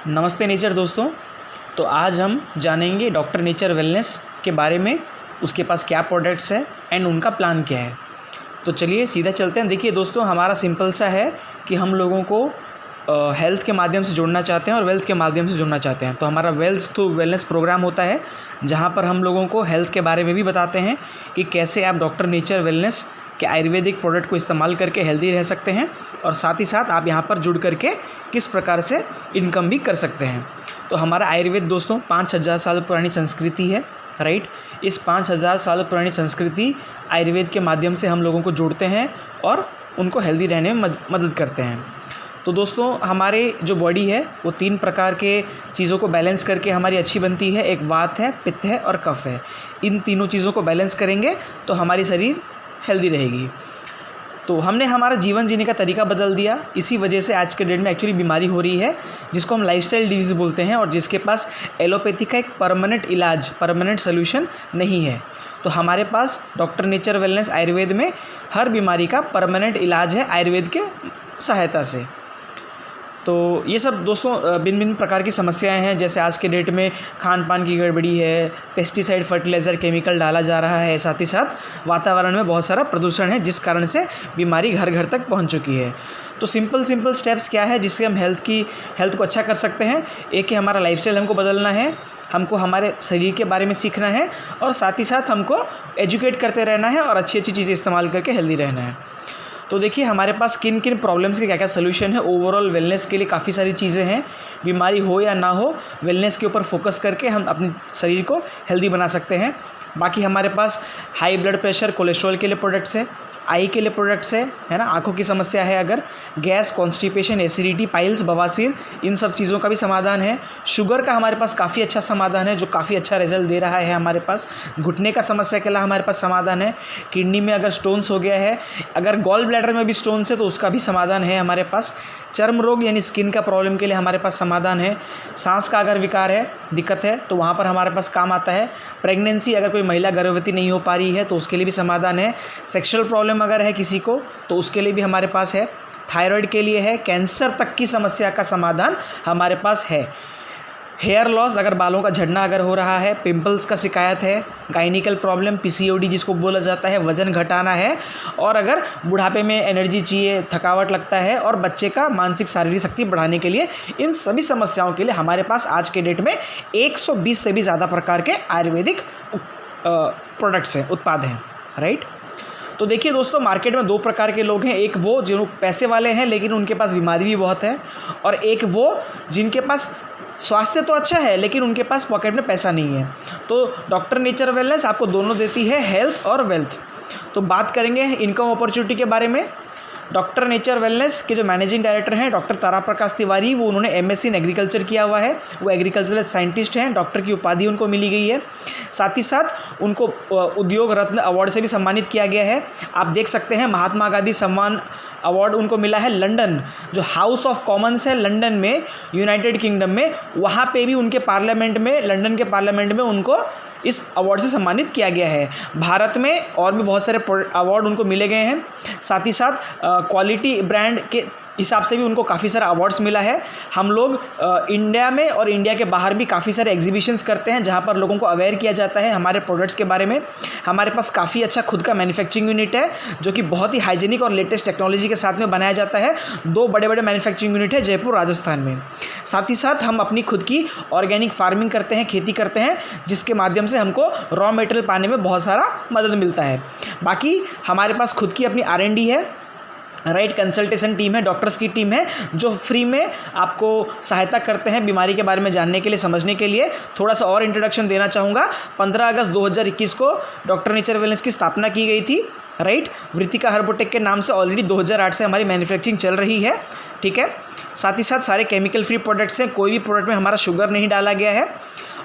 नमस्ते नेचर दोस्तों। तो आज हम जानेंगे डॉक्टर नेचर वेलनेस के बारे में, उसके पास क्या प्रोडक्ट्स है एंड उनका प्लान क्या है। तो चलिए सीधा चलते हैं। देखिए दोस्तों, हमारा सिंपल सा है कि हम लोगों को हेल्थ के माध्यम से जुड़ना चाहते हैं और वेल्थ के माध्यम से जुड़ना चाहते हैं। तो हमारा वेल्थ टू वेलनेस प्रोग्राम होता है, जहाँ पर हम लोगों को हेल्थ के बारे में भी बताते हैं कि कैसे आप डॉक्टर नेचर वेलनेस के आयुर्वेदिक प्रोडक्ट को इस्तेमाल करके हेल्दी रह सकते हैं, और साथ ही साथ आप यहाँ पर जुड़ करके किस प्रकार से इनकम भी कर सकते हैं। तो हमारा आयुर्वेद दोस्तों 5000 साल पुरानी संस्कृति है, राइट। इस 5000 साल पुरानी संस्कृति आयुर्वेद के माध्यम से हम लोगों को जोड़ते हैं और उनको हेल्दी रहने में मदद करते हैं। तो दोस्तों, हमारे जो बॉडी है वो 3 प्रकार के चीज़ों को बैलेंस करके हमारी अच्छी बनती है। एक वात है, पित्त है और कफ है। इन तीनों चीज़ों को बैलेंस करेंगे तो हमारी शरीर हेल्दी रहेगी। तो हमने हमारा जीवन जीने का तरीका बदल दिया, इसी वजह से आज के डेट में एक्चुअली बीमारी हो रही है, जिसको हम लाइफस्टाइल डिजीज़ बोलते हैं, और जिसके पास एलोपैथी का एक परमानेंट इलाज, परमानेंट सोल्यूशन नहीं है। तो हमारे पास डॉक्टर नेचर वेलनेस आयुर्वेद में हर बीमारी का परमानेंट इलाज है आयुर्वेद के सहायता से। तो ये सब दोस्तों भिन्न भिन्न प्रकार की समस्याएं हैं, जैसे आज के डेट में खान पान की गड़बड़ी है, पेस्टिसाइड फर्टिलाइज़र केमिकल डाला जा रहा है, साथ ही साथ वातावरण में बहुत सारा प्रदूषण है, जिस कारण से बीमारी घर घर तक पहुंच चुकी है। तो सिंपल स्टेप्स क्या है जिससे हम हेल्थ को अच्छा कर सकते हैं। एक है हमारा लाइफस्टाइल हमको बदलना है, हमको हमारे शरीर के बारे में सीखना है, और साथ ही साथ हमको एजुकेट करते रहना है और अच्छी अच्छी चीज़ें इस्तेमाल करके हेल्दी रहना है। तो देखिए, हमारे पास किन किन प्रॉब्लम्स के क्या क्या सोल्यूशन है। ओवरऑल वेलनेस के लिए काफ़ी सारी चीज़ें हैं। बीमारी हो या ना हो, वेलनेस के ऊपर फोकस करके हम अपने शरीर को हेल्दी बना सकते हैं। बाकी हमारे पास हाई ब्लड प्रेशर, कोलेस्ट्रॉल के लिए प्रोडक्ट्स है, आई के लिए प्रोडक्ट्स है ना, आँखों की समस्या है अगर, गैस, कॉन्स्टिपेशन, एसिडिटी, पाइल्स, बवासीर, इन सब चीज़ों का भी समाधान है। शुगर का हमारे पास काफ़ी अच्छा समाधान है, जो काफ़ी अच्छा रिजल्ट दे रहा है हमारे पास। घुटने का समस्या के लिए हमारे पास समाधान है। किडनी में अगर स्टोन्स हो गया है, अगर गॉल ब्लैडर में भी स्टोन्स है तो उसका भी समाधान है हमारे पास। चर्म रोग यानी स्किन का प्रॉब्लम के लिए हमारे पास समाधान है। सांस का अगर विकार है, दिक्कत है, तो वहाँ पर हमारे पास काम आता है। प्रेगनेंसी, अगर कोई महिला गर्भवती नहीं हो पा रही है तो उसके लिए भी समाधान है। सेक्सुअल प्रॉब्लम अगर है किसी को तो उसके लिए भी हमारे पास है। थायराइड के लिए है। कैंसर तक की समस्या का समाधान हमारे पास है। हेयर लॉस, अगर बालों का झड़ना अगर हो रहा है, पिंपल्स का शिकायत है, गायनिकल प्रॉब्लम, पीसीओडी जिसको बोला जाता है, वज़न घटाना है, और अगर बुढ़ापे में एनर्जी चाहिए, थकावट लगता है, और बच्चे का मानसिक शारीरिक शक्ति बढ़ाने के लिए, इन सभी समस्याओं के लिए हमारे पास आज के डेट में 120 से भी ज़्यादा प्रकार के आयुर्वेदिक प्रोडक्ट्स हैं, उत्पाद हैं, राइट। तो देखिए दोस्तों, मार्केट में 2 प्रकार के लोग हैं। एक वो जो पैसे वाले हैं लेकिन उनके पास बीमारी भी बहुत है, और एक वो जिनके पास स्वास्थ्य तो अच्छा है लेकिन उनके पास पॉकेट में पैसा नहीं है। तो डॉक्टर नेचर वेलनेस आपको दोनों देती है, हेल्थ और वेल्थ। तो बात करेंगे इनकम अपॉर्चुनिटी के बारे में। डॉक्टर नेचर वेलनेस के जो मैनेजिंग डायरेक्टर हैं डॉक्टर तारा प्रकाश तिवारी, वो उन्होंने एमएससी इन एग्रीकल्चर किया हुआ है। वो एग्रीकल्चरल साइंटिस्ट हैं, डॉक्टर की उपाधि उनको मिली गई है। साथ ही साथ उनको उद्योग रत्न अवार्ड से भी सम्मानित किया गया है। आप देख सकते हैं, महात्मा गांधी सम्मान अवार्ड उनको मिला है लंदन, जो हाउस ऑफ कॉमन्स है लंदन में, यूनाइटेड किंगडम में, वहाँ पे भी उनके पार्लियामेंट में, लंदन के पार्लियामेंट में उनको इस अवार्ड से सम्मानित किया गया है। भारत में और भी बहुत सारे अवार्ड उनको मिले गए हैं। साथ ही साथ क्वालिटी ब्रांड के हिसाब से भी उनको काफ़ी सारा अवार्ड्स मिला है। हम लोग इंडिया में और इंडिया के बाहर भी काफ़ी सारे एग्जीबिशंस करते हैं, जहाँ पर लोगों को अवेयर किया जाता है हमारे प्रोडक्ट्स के बारे में। हमारे पास काफ़ी अच्छा खुद का मैन्युफैक्चरिंग यूनिट है, जो कि बहुत ही हाइजीनिक और लेटेस्ट टेक्नोलॉजी के साथ में बनाया जाता है। 2 बड़े बड़े मैन्युफैक्चरिंग यूनिट है जयपुर, राजस्थान में। साथ ही साथ हम अपनी खुद की ऑर्गेनिक फार्मिंग करते हैं, खेती करते हैं, जिसके माध्यम से हमको रॉ मटेरियल पाने में बहुत सारा मदद मिलता है। बाकी हमारे पास खुद की अपनी R&D है, राइट। कंसल्टेशन टीम है, डॉक्टर्स की टीम है, जो फ्री में आपको सहायता करते हैं बीमारी के बारे में जानने के लिए, समझने के लिए। थोड़ा सा और इंट्रोडक्शन देना चाहूँगा। 15 अगस्त 2021 को डॉक्टर नेचर वेलनेस की स्थापना की गई थी, राइट। वृत्तिका हर्बोटेक के नाम से ऑलरेडी 2008 से हमारी मैन्युफैक्चरिंग चल रही है, ठीक है। साथ ही साथ सारे केमिकल फ्री प्रोडक्ट्स हैं, कोई भी प्रोडक्ट में हमारा शुगर नहीं डाला गया है।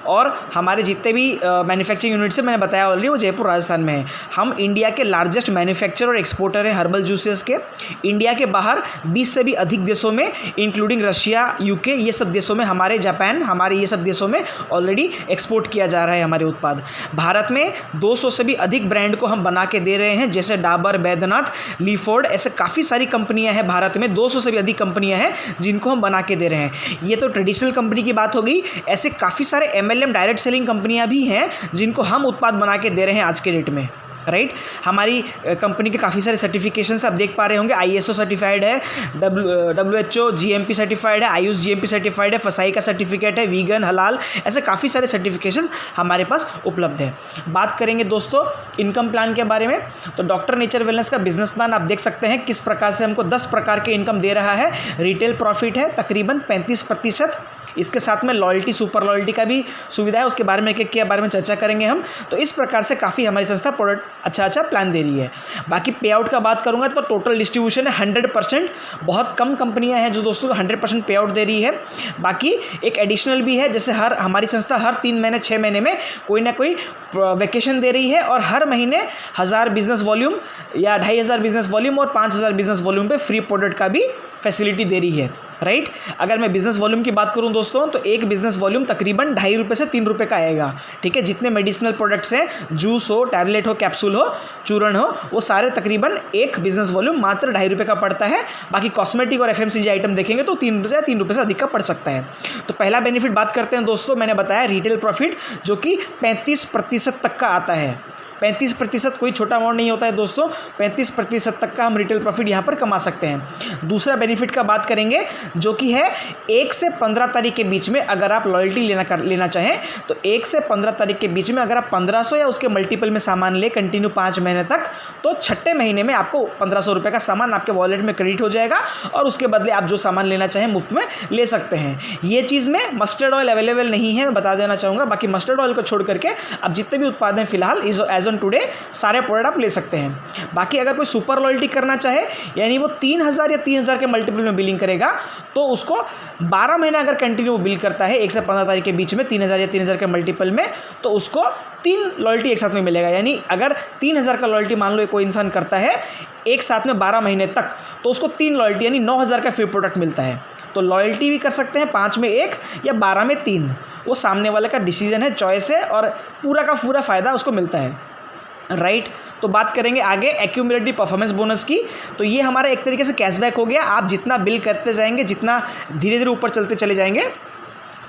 और हमारे जितने भी मैन्युफैक्चरिंग यूनिट्स है मैंने बताया ऑलरेडी वो जयपुर राजस्थान में है। हम इंडिया के लार्जेस्ट मैन्युफैक्चरर और एक्सपोर्टर हैं हर्बल जूसेस के। इंडिया के बाहर 20 से भी अधिक देशों में इंक्लूडिंग रशिया, यूके, ये सब देशों में, हमारे जापान, हमारे ये सब देशों में ऑलरेडी एक्सपोर्ट किया जा रहा है हमारे उत्पाद। भारत में 200 से भी अधिक ब्रांड को हम बना के दे रहे हैं, जैसे डाबर, बैद्यनाथ, लीफोर्ड, ऐसे काफ़ी सारी कंपनियां हैं भारत में। 200 से भी अधिक कंपनियां हैं जिनको हम बना के दे रहे हैं। ये तो ट्रेडिशनल कंपनी की बात हो गई। ऐसे काफ़ी सारे MLM डायरेक्ट सेलिंग कंपनियां भी हैं जिनको हम उत्पाद बना के दे रहे हैं आज के डेट में, राइट। हमारी कंपनी के काफ़ी सारे सर्टिफिकेशंस आप देख पा रहे होंगे। ISO सर्टिफाइड है, WHO GMP सर्टिफाइड है, आयुष GMP सर्टिफाइड है, फसाई का सर्टिफिकेट है, वीगन, हलाल, ऐसे काफ़ी सारे सर्टिफिकेशंस हमारे पास उपलब्ध है। बात करेंगे दोस्तों इनकम प्लान के बारे में, तो डॉक्टर नेचर वेलनेस का बिजनेस प्लान आप देख सकते हैं किस प्रकार से हमको 10 प्रकार के इनकम दे रहा है। रिटेल प्रॉफिट है तकरीबन 35%। इसके साथ में लॉयल्टी, सुपर लॉयल्टी का भी सुविधा है, उसके बारे में एक बारे में चर्चा करेंगे हम। तो इस प्रकार से काफ़ी हमारी संस्था प्रोडक्ट अच्छा प्लान दे रही है। बाकी पे आउट का बात करूँगा तो टोटल डिस्ट्रीब्यूशन है 100%। बहुत कम कंपनियां हैं जो दोस्तों 100% पे आउट दे रही है। बाकी एक एडिशनल भी है, जैसे हमारी संस्था हर 3 महीने 6 महीने में कोई ना कोई वैकेशन दे रही है और हर महीने 1000 बिजनेस वॉल्यूम या 2500 बिजनेस वॉल्यूम और 5000 बिजनेस वॉल्यूम पे फ्री प्रोडक्ट का भी फैसिलिटी दे रही है, राइट। अगर मैं बिजनेस वॉल्यूम की बात करूं दोस्तों तो एक बिजनेस वॉल्यूम तकरीबन 2.5 रुपये से 3 रुपये का आएगा, ठीक है। जितने मेडिसिनल प्रोडक्ट्स हैं, जूस हो, टैबलेट हो, कैप्सूल हो, चूर्ण हो, वो सारे तकरीबन एक बिजनेस वॉल्यूम मात्र 2.5 रुपये का पड़ता है। बाकी कॉस्मेटिक और FMCG आइटम देखेंगे तो 3 रुपये से अधिक का पड़ सकता है। तो पहला बेनिफिट बात करते हैं दोस्तों, मैंने बताया रिटेल प्रॉफिट जो कि 35% तक का आता है। 35% कोई छोटा अमाउंट नहीं होता है दोस्तों। 35% तक का हम रिटेल प्रॉफिट यहाँ पर कमा सकते हैं। दूसरा बेनिफिट का बात करेंगे जो कि है 1 से 15 तारीख के बीच में अगर आप लॉयल्टी लेना चाहें तो 1 से 15 तारीख के बीच में अगर आप 1500 या उसके मल्टीपल में सामान ले कंटिन्यू 5 महीने तक, तो 6ठे महीने में आपको 1500 रुपये का सामान आपके वॉलेट में क्रेडिट हो जाएगा और उसके बदले आप जो सामान लेना चाहें मुफ्त में ले सकते हैं। ये चीज़ में मस्टर्ड ऑयल अवेलेबल नहीं है, मैं बता देना चाहूँगा। बाकी मस्टर्ड ऑयल को छोड़ करके अब जितने भी उत्पाद हैं फिलहाल एज ऑन टुडे सारे प्रोडक्ट आप ले सकते हैं। बाकी अगर कोई सुपर लॉयल्टी करना चाहे, यानी वो 3000 या 3000 के मल्टीपल में बिलिंग करेगा, तो उसको 12 महीने अगर कंटिन्यू बिल करता है 1 से 15 तारीख के बीच में 3000 या 3000 के मल्टीपल में, तो उसको 3 लॉयल्टी एक साथ में मिलेगा। यानी अगर 3000 का लॉयल्टी मान लो कोई इंसान करता है एक साथ में 12 महीने तक, तो उसको 3 लॉयल्टी यानी 9000 का फ्री प्रोडक्ट मिलता है। तो लॉयल्टी भी कर सकते हैं 5 में 1 या 12 में 3, वो सामने वाले का डिसीजन है, चॉइस है और पूरा का पूरा फ़ायदा उसको मिलता है, राइट। तो बात करेंगे आगे एक्यूमुलेटिव परफॉर्मेंस बोनस की। तो ये हमारा एक तरीके से कैशबैक हो गया। आप जितना बिल करते जाएंगे, जितना धीरे धीरे ऊपर चलते चले जाएंगे,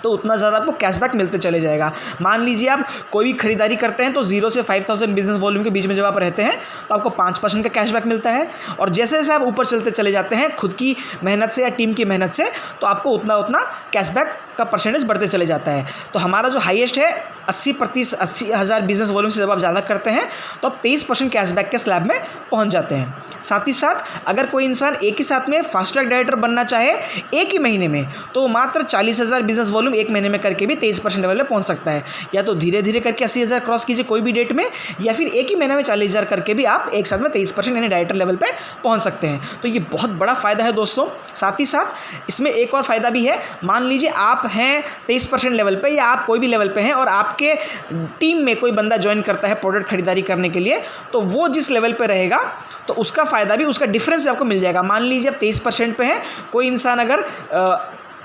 तो उतना ज़्यादा आपको कैशबैक मिलते चले जाएगा। मान लीजिए आप कोई भी खरीदारी करते हैं तो 0 से 5000 बिजनेस वॉल्यूम के बीच में जब आप रहते हैं तो आपको 5% का कैशबैक मिलता है। और जैसे जैसे आप ऊपर चलते चले जाते हैं खुद की मेहनत से या टीम की मेहनत से, तो आपको उतना कैशबैक का परसेंटेज बढ़ते चले जाता है। तो हमारा जो हाईएस्ट है 80,000 बिजनेस वॉल्यूम से जब आप ज़्यादा करते हैं तो आप 23% कैशबैक के स्लैब में पहुँच जाते हैं। साथ ही साथ अगर कोई इंसान एक ही साथ में फास्ट ट्रैक डायरेक्टर बनना चाहे एक ही महीने में, तो मात्र 40,000 बिजनेस वॉल्यूम एक महीने में करके भी 23% लेवल में पहुंच सकता है। या तो धीरे धीरे करके 80,000 क्रॉस कीजिए कोई भी डेट में, या फिर एक ही महीने में 40,000 करके भी आप एक साथ में 23% यानी डायरेक्टर लेवल पे पहुंच सकते हैं। तो ये बहुत बड़ा फ़ायदा है दोस्तों। साथ ही साथ इसमें एक और फ़ायदा भी है। मान लीजिए आप हैं 23% लेवल पे या आप कोई भी लेवल पे हैं और आपके टीम में कोई बंदा ज्वाइन करता है प्रोडक्ट खरीदारी करने के लिए, तो वो जिस लेवल पे रहेगा तो उसका फ़ायदा भी, उसका डिफरेंस आपको मिल जाएगा। मान लीजिए आप 23% पे हैं, कोई इंसान अगर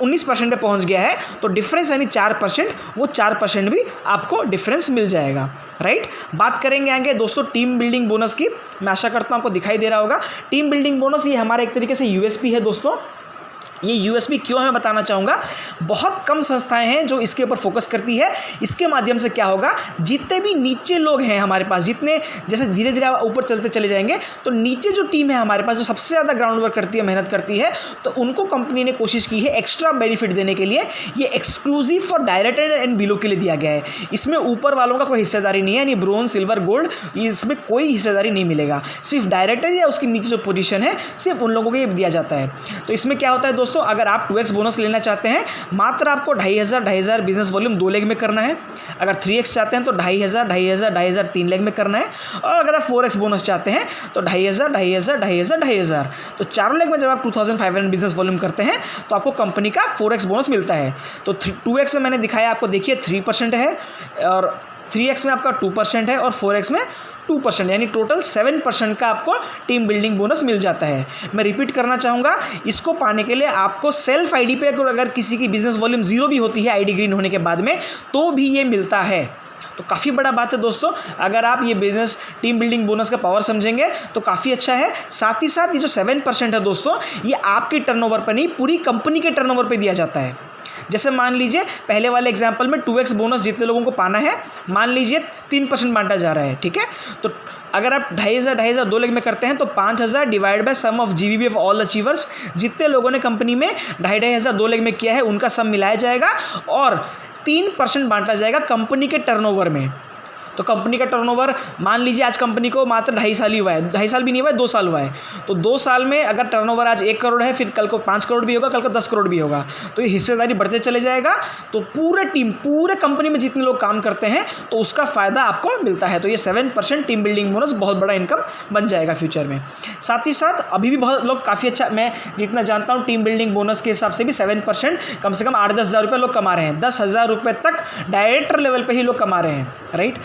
19% पे पहुंच गया है तो डिफरेंस यानी 4%, वो 4% भी आपको डिफरेंस मिल जाएगा, राइट। बात करेंगे आगे दोस्तों टीम बिल्डिंग बोनस की। मैं आशा करता हूं आपको दिखाई दे रहा होगा। टीम बिल्डिंग बोनस ये हमारा एक तरीके से USP है दोस्तों। ये USP क्यों है मैं बताना चाहूँगा। बहुत कम संस्थाएं हैं जो इसके ऊपर फोकस करती है। इसके माध्यम से क्या होगा, जितने भी नीचे लोग हैं हमारे पास, जितने जैसे धीरे धीरे आप ऊपर चलते चले जाएंगे तो नीचे जो टीम है हमारे पास जो सबसे ज़्यादा ग्राउंड वर्क करती है, मेहनत करती है, तो उनको कंपनी ने कोशिश की है एक्स्ट्रा बेनिफिट देने के लिए। ये exclusive for director and below के लिए दिया गया है। इसमें ऊपर वालों का कोई हिस्सेदारी नहीं है, यानी ब्रोंज, सिल्वर, गोल्ड, इसमें कोई हिस्सेदारी नहीं मिलेगा। सिर्फ डायरेक्टर या उसके नीचे जो पोजीशन है सिर्फ उन लोगों को ये दिया जाता है। तो इसमें क्या होता है दोस्तों, दोस्तों अगर आप 2x बोनस लेना चाहते हैं मात्र आपको 2,500 बिजनेस वॉल्यूम 2 लेग में करना है। अगर 3x चाहते हैं तो 2,500 3 लेग में करना है। और अगर आप 4x बोनस चाहते हैं तो 2,500 तो 4 लेग में जब आप 2,500 बिजनेस वॉल्यूम करते हैं तो आपको कंपनी का 4x बोनस मिलता है। तो 2x में मैंने दिखाया आपको, देखिए 3% है, और 3x में आपका 2% है, और 4x में 2%, यानी टोटल 7% का आपको टीम बिल्डिंग बोनस मिल जाता है। मैं रिपीट करना चाहूँगा, इसको पाने के लिए आपको सेल्फ आईडी पे अगर किसी की बिजनेस वॉल्यूम 0 भी होती है आईडी ग्रीन होने के बाद में, तो भी ये मिलता है। तो काफ़ी बड़ा बात है दोस्तों, अगर आप ये बिजनेस टीम बिल्डिंग बोनस का पावर समझेंगे तो काफ़ी अच्छा है। साथ ही साथ ये जो 7% है दोस्तों, ये आपके टर्नओवर पर नहीं, पूरी कंपनी के टर्नओवर पे दिया जाता है। जैसे मान लीजिए पहले वाले एग्जांपल में 2x बोनस जितने लोगों को पाना है, मान लीजिए 3% बांटा जा रहा है, ठीक है। तो अगर आप 2,500 2 लेग में करते हैं तो 5,000 divide by sum of GVB of all achievers, जितने लोगों ने कंपनी में 2,500 2 लेग में किया है उनका सम मिलाया जाएगा, और 3% बांटा जाएगा कंपनी के टर्नओवर में। तो कंपनी का टर्नओवर मान लीजिए आज कंपनी को मात्र 2.5 साल ही हुआ है, 2.5 साल भी नहीं हुआ है, 2 साल हुआ है। तो 2 साल में अगर टर्नओवर आज 1 करोड़ है, फिर कल को 5 करोड़ भी होगा, कल को 10 करोड़ भी होगा, तो ये हिस्सेदारी बढ़ते चले जाएगा। तो पूरे कंपनी में जितने लोग काम करते हैं तो उसका फ़ायदा आपको मिलता है। तो ये 7% टीम बिल्डिंग बोनस बहुत बड़ा इनकम बन जाएगा फ्यूचर में। साथ ही साथ अभी भी बहुत लोग काफ़ी अच्छा, मैं जितना जानता हूँ टीम बिल्डिंग बोनस के हिसाब से भी 7% कम से कम 8-10 हज़ार रुपये लोग कमा रहे हैं। 10,000 रुपये तक डायरेक्टर लेवल पर ही लोग कमा रहे हैं, राइट।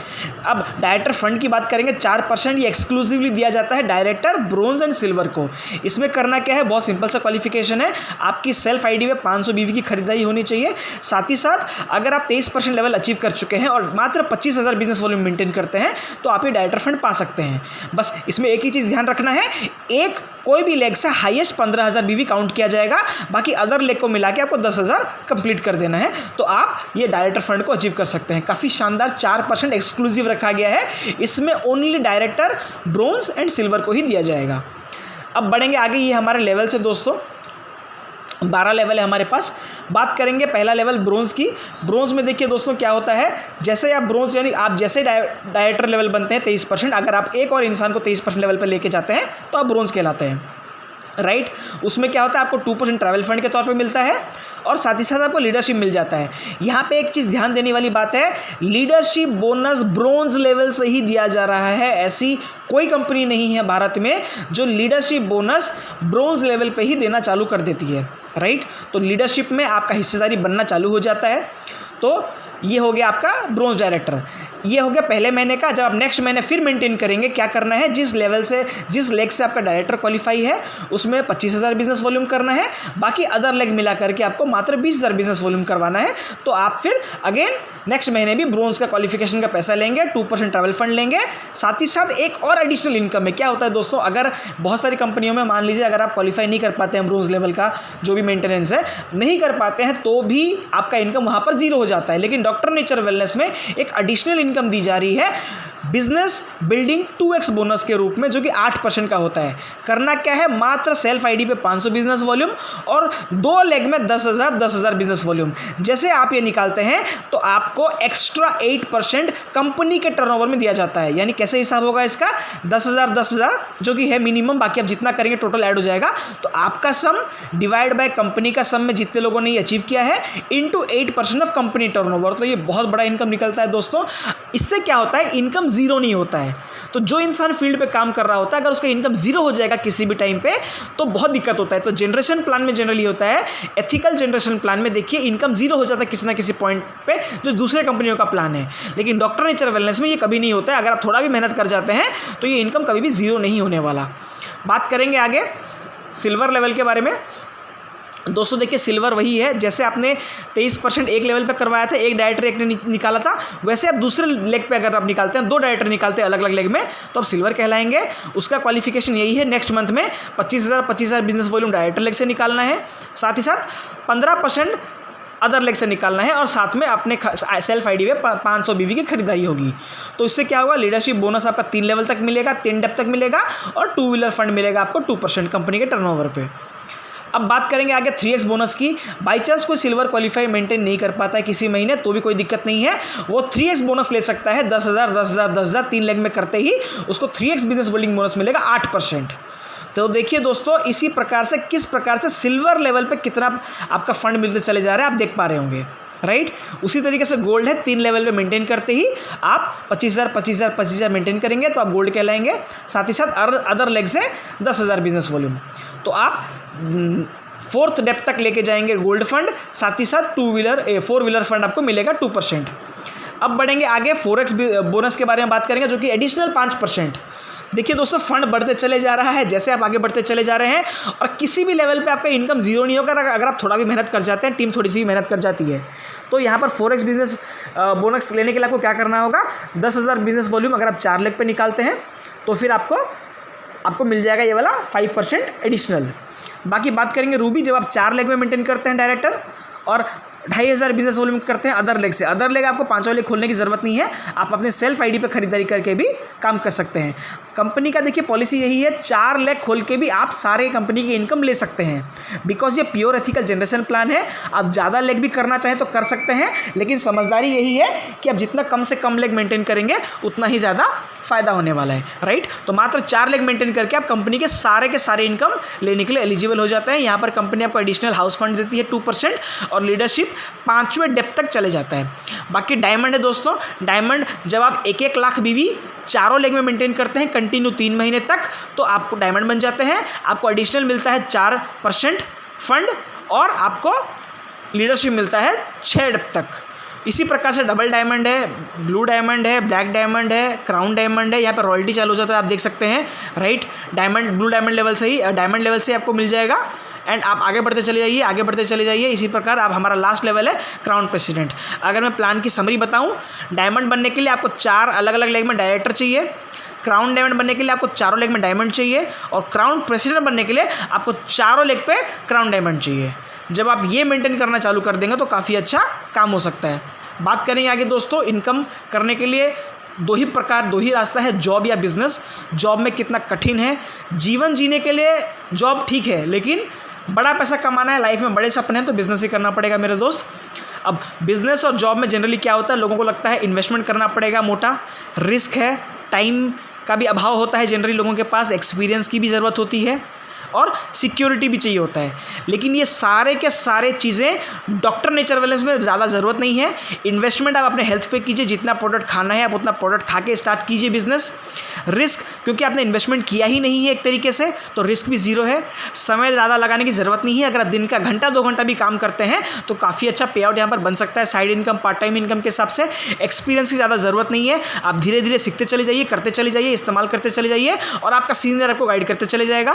अब डायरेक्टर फंड की बात करेंगे, 4% ये एक्सक्लूसिवली दिया जाता है डायरेक्टर ब्रोंज एंड सिल्वर को। इसमें करना क्या है, बहुत सिंपल सा क्वालिफिकेशन है, आपकी सेल्फ आईडी में 500 BV की खरीदारी होनी चाहिए। साथ ही साथ अगर आप 23% लेवल अचीव कर चुके हैं और मात्र 25,000 बिजनेस वॉल्यूम मेंटेन करते हैं तो आप ये डायरेक्टर फंड पा सकते हैं। बस इसमें एक ही चीज़ ध्यान रखना है, एक कोई भी लेग से हाईएस्ट 15,000 BV काउंट किया जाएगा, बाकी अदर लेग को मिला के आपको 10,000 कंप्लीट कर देना है, तो आप ये डायरेक्टर फंड को अचीव कर सकते हैं। काफ़ी शानदार 4% एक्सक्लूसिव रखा गया है, इसमें only director bronze and silver को ही दिया जाएगा। अब बढ़ेंगे आगे, ये हमारे लेवल से दोस्तों 12 लेवल है हमारे पास। बात करेंगे पहला लेवल ब्रोंज की। ब्रोंज में देखिए दोस्तों क्या होता है, जैसे आप ब्रोंज यानी आप जैसे डायरेक्टर लेवल बनते हैं 23%, अगर आप एक और इंसान को 23% लेवल पर लेके जाते हैं तो आप ब्रोंज कहलाते हैं, राइट। उसमें क्या होता है, आपको 2% ट्रैवल फंड के तौर पे मिलता है, और साथ ही साथ आपको लीडरशिप मिल जाता है। यहाँ पे एक चीज़ ध्यान देने वाली बात है, लीडरशिप बोनस ब्रोंज लेवल से ही दिया जा रहा है। ऐसी कोई कंपनी नहीं है भारत में जो लीडरशिप बोनस ब्रोंज लेवल पे ही देना चालू कर देती है, राइट। तो लीडरशिप में आपका हिस्सेदारी बनना चालू हो जाता है। तो ये हो गया आपका ब्रोंज डायरेक्टर, ये हो गया पहले महीने का। जब आप नेक्स्ट महीने फिर मेंटेन करेंगे, क्या करना है, जिस लेवल से जिस लेग से आपका डायरेक्टर क्वालिफाई है उसमें 25,000 बिजनेस वॉल्यूम करना है, बाकी अदर लेग मिला करके आपको मात्र 20,000 बिजनेस वॉल्यूम करवाना है। तो आप फिर अगेन नेक्स्ट महीने भी ब्रोंज का क्वालिफिकेशन का पैसा लेंगे, 2% ट्रैवल फंड लेंगे। साथ ही साथ एक और एडिशनल इनकम है। क्या होता है दोस्तों, अगर बहुत सारी कंपनियों में मान लीजिए अगर आप क्वालिफाई नहीं कर पाते हैं ब्रोंज लेवल का जो भी मेंटेनेंस है नहीं कर पाते हैं, तो भी आपका इनकम वहाँ पर 0 हो जाता है। लेकिन डॉक्टर नेचर वेलनेस में एक एडिशनल इनकम दी जा रही है बिजनेस बिल्डिंग 2x बोनस के रूप में, जो कि 8% का होता है। करना क्या है, मात्र सेल्फ आईडी पे 500 बिजनेस वॉल्यूम और 2 लेग में 10,000 बिजनेस वॉल्यूम। जैसे आप ये निकालते हैं तो आपको एक्स्ट्रा 8% कंपनी के टर्नओवर में दिया जाता है। यानी कैसे हिसाब होगा इसका, 10,000 जो कि है मिनिमम, बाकी आप जितना करेंगे टोटल ऐड हो जाएगा। तो आपका सम डिवाइड बाय कंपनी का सम में जितने लोगों ने ये अचीव किया है इंटू 8% ऑफ कंपनी टर्नओवर। तो ये बहुत बड़ा इनकम निकलता है दोस्तों। इससे क्या होता है, इनकम 0 नहीं होता है। तो जो इंसान फील्ड पे काम कर रहा होता है, अगर उसका इनकम 0 हो जाएगा किसी भी टाइम पे तो बहुत दिक्कत होता है। तो जनरेशन प्लान में जनरली होता है, एथिकल जनरेशन प्लान में देखिए इनकम 0 हो जाता है किसी ना किसी पॉइंट पे, जो दूसरे कंपनियों का प्लान है। लेकिन डॉक्टर नेचर वेलनेस में ये कभी नहीं होता है। अगर आप थोड़ा भी मेहनत कर जाते हैं तो ये इनकम कभी भी 0 नहीं होने वाला। बात करेंगे आगे सिल्वर लेवल के बारे में। दोस्तों देखिए सिल्वर वही है, जैसे आपने 23% एक लेवल पे करवाया था, एक डायरेक्टर एक ने निकाला था, वैसे आप दूसरे लेग पे अगर आप निकालते हैं, 2 डायरेक्टर निकालते हैं अलग अलग लेग में, तो आप सिल्वर कहलाएंगे। उसका क्वालिफिकेशन यही है, नेक्स्ट मंथ में 25,000 बिजनेस वॉल्यूम डायरेक्टर लेग से निकालना है, साथ ही साथ 15% अदर लेग से निकालना है, और साथ में अपने सेल्फ आईडी में 500 BV की खरीदारी होगी। तो इससे क्या होगा, लीडरशिप बोनस आपका 3 लेवल तक मिलेगा, 3 डेप्थ तक मिलेगा, और 2 व्हीलर फंड मिलेगा आपको 2% कंपनी के टर्नओवर पे। अब बात करेंगे आगे 3x बोनस की। बाई चांस कोई सिल्वर क्वालिफाई मेंटेन नहीं कर पाता है किसी महीने, तो भी कोई दिक्कत नहीं है, वो 3x बोनस ले सकता है। 10,000 3 लेग में करते ही उसको 3x बिजनेस बिल्डिंग बोनस मिलेगा 8%। तो देखिए दोस्तों, इसी प्रकार से किस प्रकार से सिल्वर लेवल पे कितना आपका फंड मिलते चले जा रहे हैं आप देख पा रहे होंगे, राइट। उसी तरीके से गोल्ड है, 3 लेवल पे मेंटेन करते ही आप 25,000 मेंटेन करेंगे तो आप गोल्ड कहलाएंगे। साथ ही साथ अदर लेग से 10,000 बिजनेस वॉल्यूम, तो आप 4th डेप्थ तक लेके जाएंगे गोल्ड फंड। साथ ही साथ 4 व्हीलर फंड आपको मिलेगा 2%। अब बढ़ेंगे आगे, फोरेक्स बोनस के बारे में बात करेंगे जो कि एडिशनल 5%। देखिए दोस्तों, फंड बढ़ते चले जा रहा है जैसे आप आगे बढ़ते चले जा रहे हैं, और किसी भी लेवल पे आपका इनकम जीरो नहीं होगा अगर आप थोड़ा भी मेहनत कर जाते हैं, टीम थोड़ी सी भी मेहनत कर जाती है। तो यहाँ पर फोरेक्स बिजनेस बोनस लेने के लिए आपको क्या करना होगा, 10,000 बिजनेस वॉल्यूम अगर आप 4 लेग पे निकालते हैं तो फिर आपको मिल जाएगा ये वाला 5% एडिशनल। बाकी बात करेंगे रूबी, जब आप 4 लेग में मेंटेन करते हैं डायरेक्टर और 2,500 बिजनेस वॉल्यूम करते हैं अदर लेग से। अदर लेग आपको 5वां लेग खोलने की ज़रूरत नहीं है, आप अपने सेल्फ आईडी पे खरीदारी करके भी काम कर सकते हैं। कंपनी का देखिए पॉलिसी यही है, 4 लेग खोल के भी आप सारे कंपनी की इनकम ले सकते हैं, बिकॉज ये प्योर एथिकल जनरेशन प्लान है। आप ज़्यादा लेग भी करना चाहें तो कर सकते हैं, लेकिन समझदारी यही है कि आप जितना कम से कम लेग मेंटेन करेंगे उतना ही ज़्यादा फ़ायदा होने वाला है, राइट। तो मात्र 4 लेग मेंटेन करके आप कंपनी के सारे इनकम लेने के लिए एलिजिबल हो जाते हैं। यहाँ पर कंपनी आपको एडिशनल हाउस फंड देती है 2% और लीडरशिप 5वें डेप्थ तक चले जाता है। बाकी डायमंड है दोस्तों, डायमंड जब आप 1-1 लाख बीवी 4 लेग में मेंटेन करते हैं कंटिन्यू 3 महीने तक, तो आपको डायमंड बन जाते हैं। आपको एडिशनल मिलता है 4% फंड और आपको लीडरशिप मिलता है 6 डेप्थ तक। इसी प्रकार से डबल डायमंड है, ब्लू डायमंड है, ब्लैक डायमंड है, क्राउन डायमंड है। यहाँ पर रॉयल्टी चालू हो जाता है, आप देख सकते हैं, राइट। ब्लू डायमंड लेवल से ही आपको मिल जाएगा एंड आप आगे बढ़ते चले जाइए। इसी प्रकार आप हमारा लास्ट लेवल है क्राउन प्रेसिडेंट। अगर मैं प्लान की समरी बताऊं, डायमंड बनने के लिए आपको 4 अलग अलग लेग में डायरेक्टर चाहिए, क्राउन डायमंड बनने के लिए आपको 4 लेग में डायमंड चाहिए, और क्राउन प्रेसिडेंट बनने के लिए आपको 4 लेग पे क्राउन डायमंड चाहिए। जब आप ये मेंटेन करना चालू कर देंगे तो काफ़ी अच्छा काम हो सकता है। बात करेंगे आगे दोस्तों, इनकम करने के लिए 2 ही रास्ता है, जॉब या बिजनेस। जॉब में कितना कठिन है, जीवन जीने के लिए जॉब ठीक है, लेकिन बड़ा पैसा कमाना है, लाइफ में बड़े सपने हैं तो बिजनेस ही करना पड़ेगा मेरे दोस्त। अब बिजनेस और जॉब में जनरली क्या होता है, लोगों को लगता है इन्वेस्टमेंट करना पड़ेगा, मोटा रिस्क है, टाइम का भी अभाव होता है जनरली लोगों के पास, एक्सपीरियंस की भी ज़रूरत होती है और सिक्योरिटी भी चाहिए होता है। लेकिन ये सारे के सारे चीज़ें डॉक्टर नेचर वेलनेस में ज़्यादा ज़रूरत नहीं है। इन्वेस्टमेंट आप अपने हेल्थ पे कीजिए, जितना प्रोडक्ट खाना है आप उतना प्रोडक्ट खा के स्टार्ट कीजिए बिजनेस। रिस्क, क्योंकि आपने इन्वेस्टमेंट किया ही नहीं है एक तरीके से, तो रिस्क भी ज़ीरो है। समय ज़्यादा लगाने की ज़रूरत नहीं है, अगर आप दिन का 1-2 घंटा भी काम करते हैं तो काफ़ी अच्छा पे आउट यहाँ पर बन सकता है side income, part time income के हिसाब से। एक्सपीरियंस की ज़्यादा ज़रूरत नहीं है, आप धीरे धीरे सीखते चले जाइए, करते चले जाइए, इस्तेमाल करते चले जाइए और आपका सीनियर आपको गाइड करते चले जाएगा।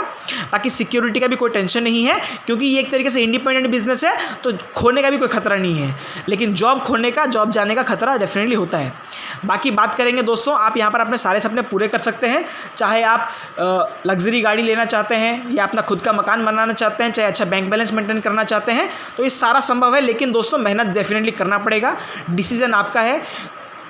बाकी सिक्योरिटी का भी कोई टेंशन नहीं है, क्योंकि ये एक तरीके से इंडिपेंडेंट बिजनेस है, तो खोने का भी कोई खतरा नहीं है। लेकिन जॉब जाने का खतरा डेफिनेटली होता है। बाकी बात करेंगे दोस्तों, आप यहाँ पर अपने सारे सपने पूरे कर सकते हैं, चाहे आप लग्जरी गाड़ी लेना चाहते हैं या अपना खुद का मकान बनाना चाहते हैं, चाहे अच्छा बैंक बैलेंस मेंटेन करना चाहते हैं, तो ये सारा संभव है। लेकिन दोस्तों मेहनत डेफिनेटली करना पड़ेगा, डिसीजन आपका है।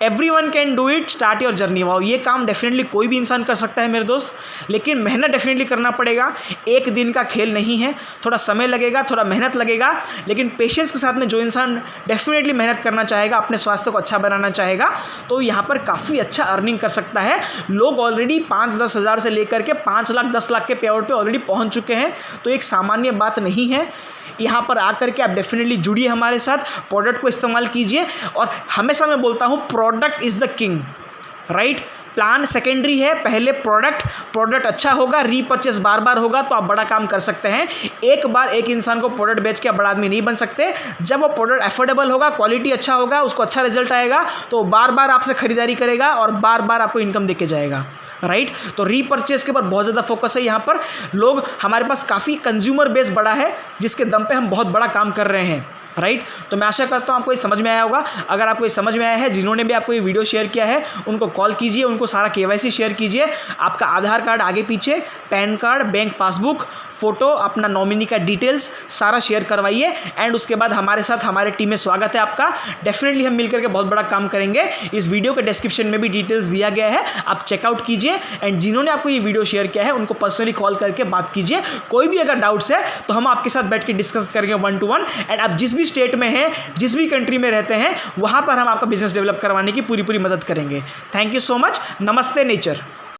Everyone can do it, start your journey. Wow, ये काम डेफिनेटली कोई भी इंसान कर सकता है मेरे दोस्त, लेकिन मेहनत डेफिनेटली करना पड़ेगा। एक दिन का खेल नहीं है, थोड़ा समय लगेगा, थोड़ा मेहनत लगेगा, लेकिन पेशेंस के साथ में जो इंसान डेफिनेटली मेहनत करना चाहेगा, अपने स्वास्थ्य को अच्छा बनाना चाहेगा, तो यहाँ पर काफ़ी अच्छा अर्निंग कर सकता है। लोग ऑलरेडी 5-10 हज़ार से लेकर के 5 लाख 10 लाख के पे आउट पे ऑलरेडी पहुँच चुके हैं, तो एक सामान्य बात नहीं है। यहाँ पर आकर के आप डेफिनेटली जुड़िए हमारे साथ, प्रोडक्ट को इस्तेमाल कीजिए। और हमेशा मैं बोलता हूँ, product is the king, right. Plan secondary है, पहले प्रोडक्ट अच्छा होगा, रीपर्चेस बार बार होगा तो आप बड़ा काम कर सकते हैं। एक बार एक इंसान को प्रोडक्ट बेच के आप बड़ा आदमी नहीं बन सकते। जब वो प्रोडक्ट अफोर्डेबल होगा, क्वालिटी अच्छा होगा, उसको अच्छा रिजल्ट आएगा, तो बार बार आपसे खरीदारी करेगा और बार बार आपको इनकम देके जाएगा, राइट। तो रीपर्चेस के ऊपर बहुत ज़्यादा फोकस है यहाँ पर। लोग, हमारे पास काफ़ी कंज्यूमर बेस बड़ा है, जिसके दम पे हम बहुत बड़ा काम कर रहे हैं, राइट। तो मैं आशा करता हूँ आपको ये समझ में आया होगा। अगर आपको ये समझ में आया है, जिन्होंने भी आपको ये वीडियो शेयर किया है उनको कॉल कीजिए, उनको सारा KYC शेयर कीजिए, आपका आधार कार्ड आगे पीछे, pan card, bank passbook, photo, अपना नॉमिनी का डिटेल्स सारा शेयर करवाइए। एंड उसके बाद हमारे साथ, हमारे टीम में स्वागत है आपका। डेफिनेटली हम मिलकर के बहुत बड़ा काम करेंगे। इस वीडियो के डिस्क्रिप्शन में भी डिटेल्स दिया गया है, आप चेकआउट कीजिए। एंड जिन्होंने आपको ये वीडियो शेयर किया है उनको पर्सनली कॉल करके बात कीजिए। कोई भी अगर डाउट्स है तो हम आपके साथ बैठ के डिस्कस करेंगे 1 to 1। एंड आप जिस भी स्टेट में हैं, जिस भी कंट्री में रहते हैं, वहाँ पर हम आपका बिजनेस डेवलप करवाने की पूरी मदद करेंगे। Thank you so much. नमस्ते नेचर।